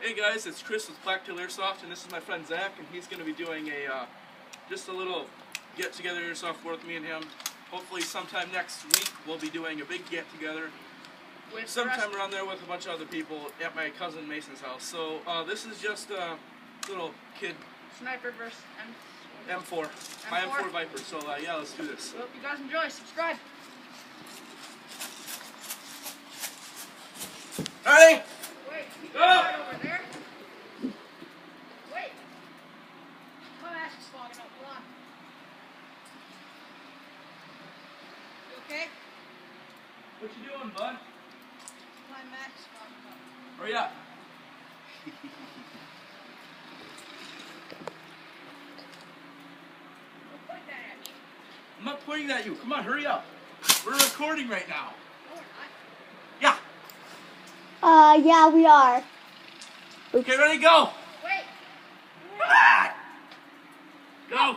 Hey guys, it's Chris with Airsoft, and this is my friend Zach, and he's going to be doing a just a little get-together airsoft with me and him. Hopefully sometime next week we'll be doing a big get-together sometime around there with a bunch of other people at my cousin Mason's house. So this is just a little kid sniper versus M4. My M4 Viper. So yeah, let's do this. Hope you guys enjoy. Subscribe. Ready? Wait, go! Right over there. Wait. My mask is fogging up. Hold on. You okay? What you doing, bud? My mask is fogging up. Hurry up. Don't point that at me. I'm not pointing at you. Come on, hurry up. We're recording right now. No, we're not. Yeah. Yeah, we are. Okay, ready, go. Wait. Come on. Go.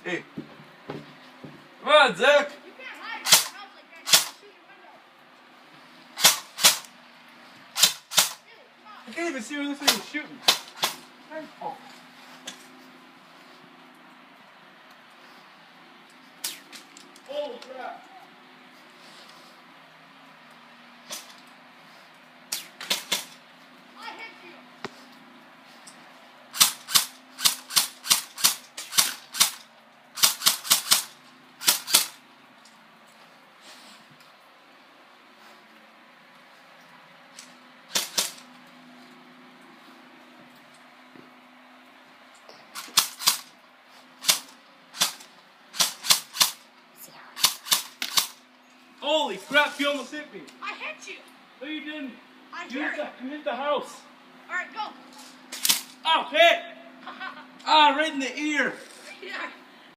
Hey. Come on, Zach. You can't hide in the house like that. You can shoot your window. Dude, come on. I can't even see where this thing is shooting. Oh. Holy crap. I hit you. Holy crap, you almost hit me. I hit you. No, you didn't. I You heard it. hit the house. All right, go. Oh, hit! Ah, right in the ear.